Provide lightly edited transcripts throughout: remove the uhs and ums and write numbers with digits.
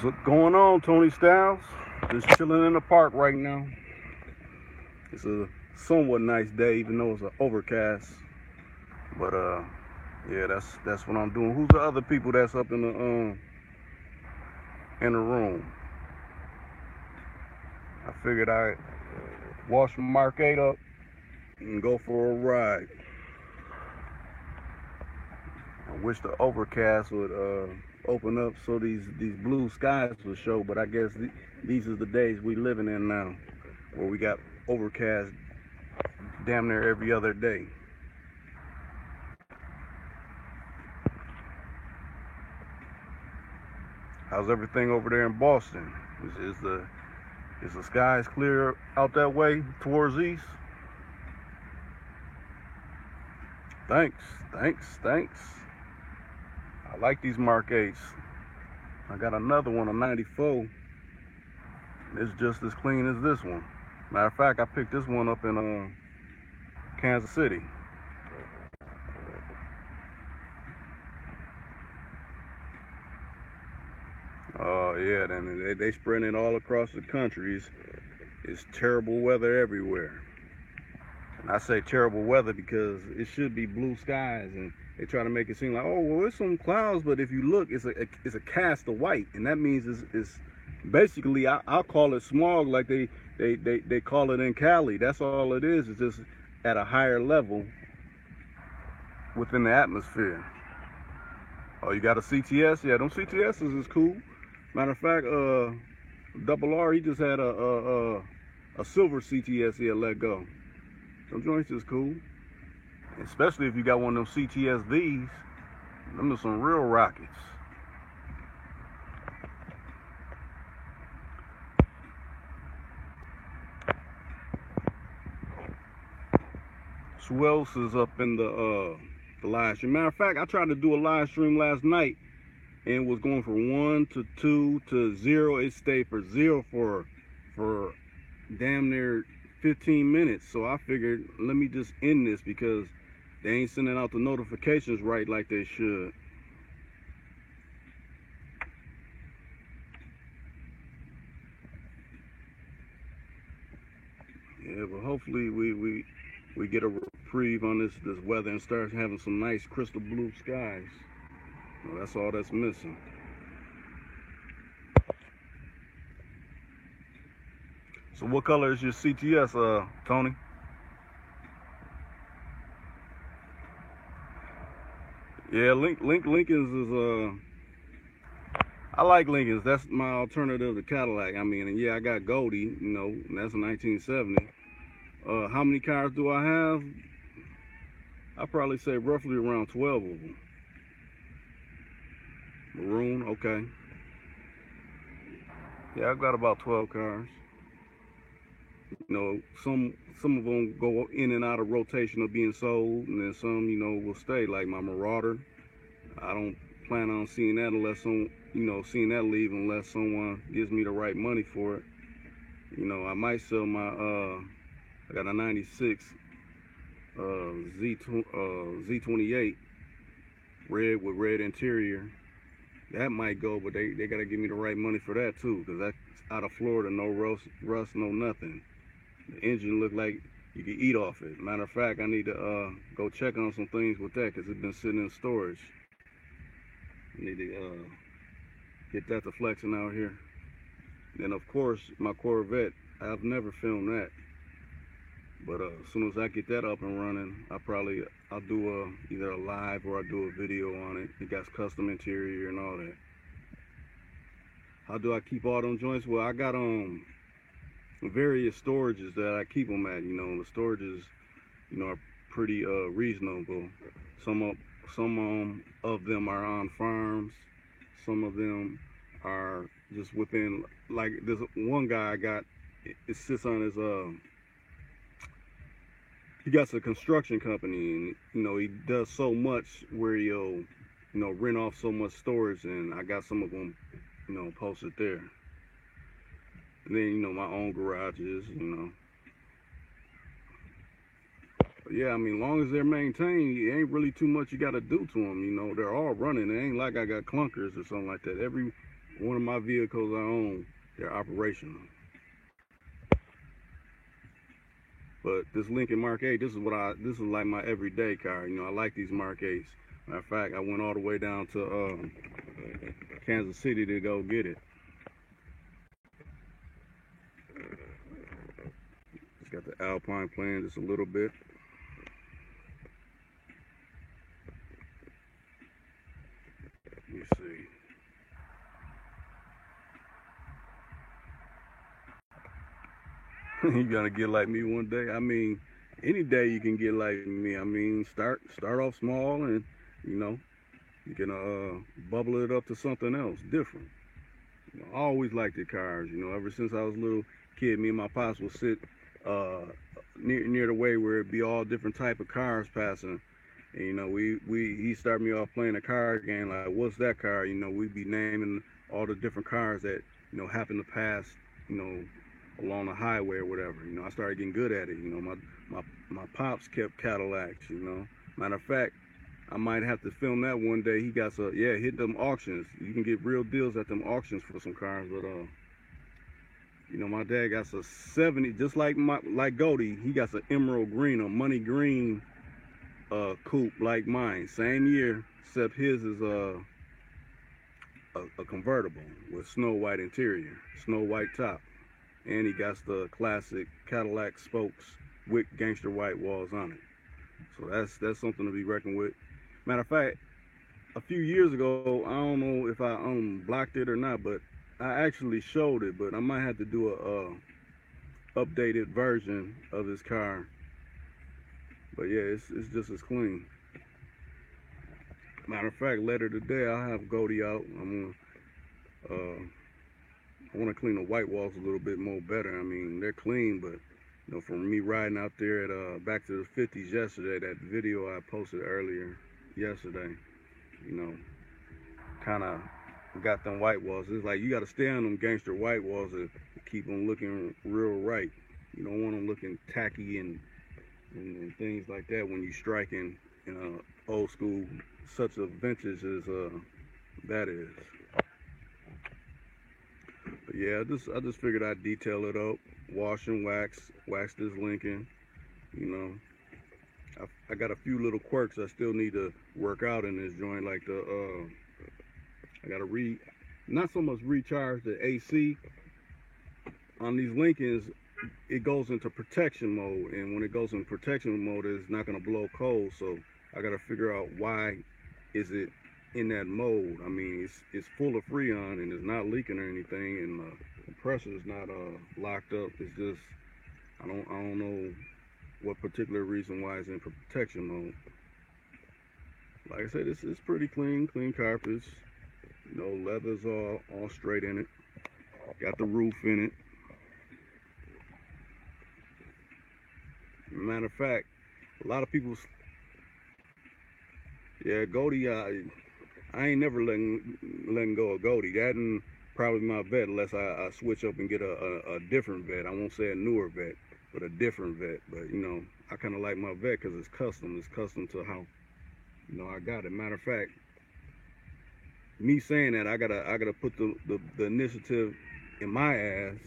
What's going on, Tony Styles? Just chilling in the park right now. It's a somewhat nice day, even though it's an overcast. But yeah, that's what I'm doing. Who's the other people that's up in the room? I figured I'd wash my Mark 8 up and go for a ride. I wish the overcast would open up so these blue skies would show, but I guess these are the days we living in now, where we got overcast damn near every other day. How's everything over there in Boston? Is the skies clear out that way towards east? Thanks. I like these Mark 8s. I got another one, a 94. It's just as clean as this one. Matter of fact, I picked this one up in Kansas City. Oh yeah, then they spreading it all across the country. It's terrible weather everywhere. And I say terrible weather because it should be blue skies, and they try to make it seem like, oh well, it's some clouds, but if you look, it's a cast of white, and that means it's basically I'll call it smog, like they call it in Cali. That's all it is. It's just at a higher level within the atmosphere. Oh, you got a CTS? Yeah, them CTSs is cool. Matter of fact, Double R, he just had a silver CTS he had let go. Them joints is cool, especially if you got one of them CTSVs. Them are some real rockets. Who else is up in the live stream? Matter of fact, I tried to do a live stream last night and was going from 1 to 2 to 0. It stayed for 0 for damn near 15 minutes. So I figured, let me just end this because they ain't sending out the notifications right like they should. Yeah, but hopefully we get a reprieve on this weather and start having some nice crystal blue skies. Well, that's all that's missing. So what color is your CTS, Tony? Yeah, Lincoln's is I like Lincolns. That's my alternative to Cadillac. I mean, and yeah, I got Goldie, you know, and that's a 1970. How many cars do I have? I'd probably say roughly around 12 of them. Maroon, okay. Yeah, I've got about 12 cars. You know, some of them go in and out of rotation of being sold, and then some, you know, will stay. Like my Marauder, I don't plan on seeing that unless seeing that leave unless someone gives me the right money for it. You know, I might sell my I got a 96 Z28 red with red interior. That might go, but they gotta give me the right money for that too, because that's out of Florida, no rust, no nothing. The engine looked like you could eat off it. Matter of fact, I need to go check on some things with that because it's been sitting in storage. I need to get that to flexing out here. Then of course my Corvette, I've never filmed that, but as soon as I get that up and running, I'll do either a live or I'll do a video on it. It got custom interior and all that. How do I keep all them joints? Well, I got various storages that I keep them at. You know, the storages, you know, are pretty reasonable. Some of them are on farms. Some of them are just within, like there's one guy I got, it sits on his he got a construction company, and you know he does so much where he'll, you know, rent off so much storage, and I got some of them, you know, posted there. And then, you know, my own garages, you know. But yeah, I mean, long as they're maintained, it ain't really too much you got to do to them. You know, they're all running. It ain't like I got clunkers or something like that. Every one of my vehicles I own, they're operational. But this Lincoln Mark 8, this is like my everyday car. You know, I like these Mark 8s. Matter of fact, I went all the way down to Kansas City to go get it. It's got the Alpine playing just a little bit. Let me see. You gotta get like me one day. I mean, any day you can get like me. I mean, start off small, and you know, you can bubble it up to something else different. You know, I always liked the cars. You know, ever since I was a little kid, me and my pops would sit near the way where it'd be all different type of cars passing. And, you know, he started me off playing a car game. Like, what's that car? You know, we'd be naming all the different cars that, you know, happen to pass, you know, along the highway or whatever. You know, I started getting good at it. You know, my pops kept Cadillacs. You know, matter of fact, I might have to film that one day. He got some, yeah, hit them auctions. You can get real deals at them auctions for some cars. But you know, my dad got a 70, just like Goldie. He got an emerald green, a money green coupe like mine. Same year, except his is a convertible with snow white interior, snow white top. And he got the classic Cadillac spokes with gangster white walls on it. So that's something to be reckoned with. Matter of fact, a few years ago, I don't know if I blocked it or not, but I actually showed it. But I might have to do a updated version of this car. But yeah, it's just as clean. Matter of fact, later today I'll have Goldie out. I want to clean the white walls a little bit more better. I mean, they're clean, but you know, from me riding out there at Back to the 50s yesterday, that video I posted earlier yesterday, you know, kind of got them white walls. It's like you got to stay on them gangster white walls to keep them looking real right. You don't want them looking tacky and things like that when you striking in old school, such a vintage as that is. But yeah, I just figured I'd detail it up, wash and wax this Lincoln. You know, I got a few little quirks I still need to work out in this joint, like I got to not so much recharge the AC on these Lincolns. It goes into protection mode, and when it goes in protection mode, it's not going to blow cold. So I got to figure out why is it in that mode. I mean, it's full of Freon and it's not leaking or anything, and the compressor is not locked up. It's just I don't know what particular reason why it's in protection mode. Like I said, it's pretty clean carpets. You know, leather's all straight in it. Got the roof in it. Matter of fact, a lot of people, yeah, Goldie, I ain't never letting go of Goldie. That and probably my vet, unless I switch up and get a different vet. I won't say a newer vet, but a different vet. But you know, I kind of like my vet because it's custom. It's custom to how, you know, I got it. Matter of fact, me saying that, I gotta put the initiative in my ass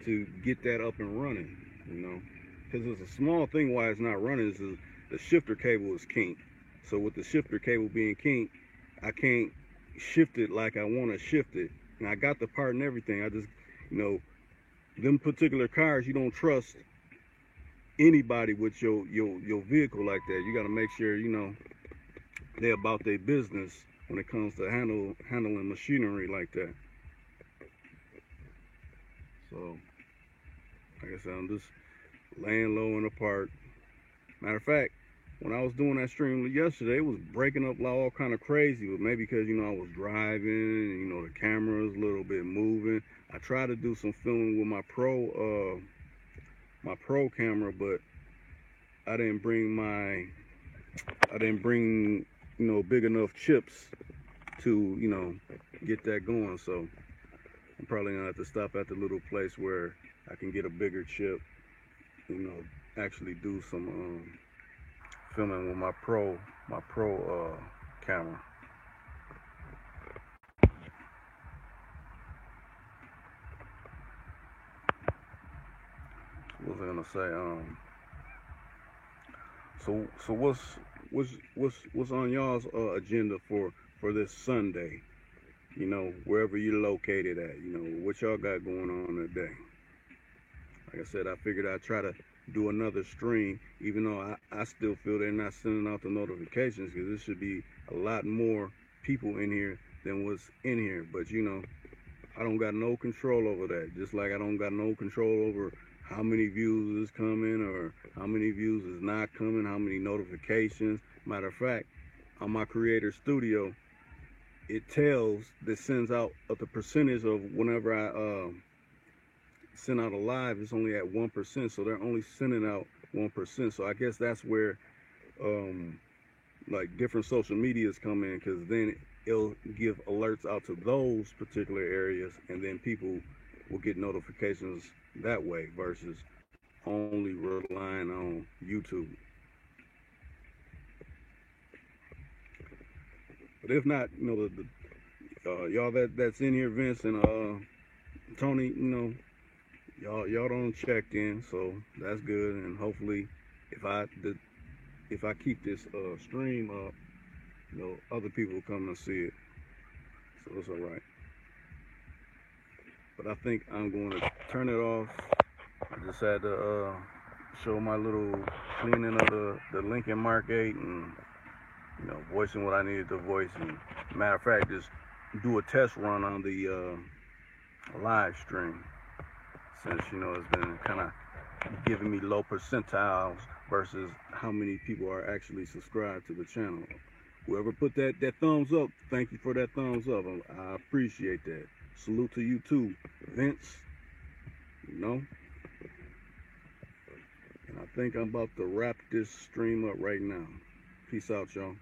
to get that up and running. You know, because it's a small thing why it's not running is the shifter cable is kinked. So with the shifter cable being kinked, I can't shift it like I want to shift it. And I got the part and everything. I just, you know, them particular cars, you don't trust anybody with your vehicle like that. You got to make sure, you know, they're about their business when it comes to handling machinery like that. So, like I said, I'm just laying low in the park. Matter of fact, when I was doing that stream yesterday, it was breaking up like all kind of crazy, but maybe because, you know, I was driving and, you know, the camera was a little bit moving. I tried to do some filming with my pro camera, but I didn't bring, you know, big enough chips to, you know, get that going. So I'm probably gonna have to stop at the little place where I can get a bigger chip, you know, actually do some filming with my pro camera. what was I gonna say? So what's on y'all's agenda for this Sunday? You know, wherever you're located at. You know, what y'all got going on today? Like I said, I figured I'd try to do another stream, even though I still feel they're not sending out the notifications, because there should be a lot more people in here than what's in here. But you know, I don't got no control over that. Just like I don't got no control over how many views is coming or how many views is not coming, how many notifications. Matter of fact, on my Creator Studio, it tells, that sends out the percentage of whenever I send out a live, it's only at 1%, so they're only sending out 1%. So I guess that's where like different social medias come in, because then it'll give alerts out to those particular areas, and then people will get notifications that way versus only relying on YouTube. But if not, you know, y'all that's in here, Vince and Tony, you know, y'all don't check in, so that's good. And hopefully, if I keep this stream up, you know, other people will come and see it, so it's all right. But I think I'm going to turn it off. I just had to show my little cleaning of the Lincoln Mark 8 and, you know, voicing what I needed to voice. And matter of fact, just do a test run on the live stream, since, you know, it's been kind of giving me low percentiles versus how many people are actually subscribed to the channel. Whoever put that thumbs up, thank you for that thumbs up. I appreciate that. Salute to you too, Vince. You know? And I think I'm about to wrap this stream up right now. Peace out, y'all.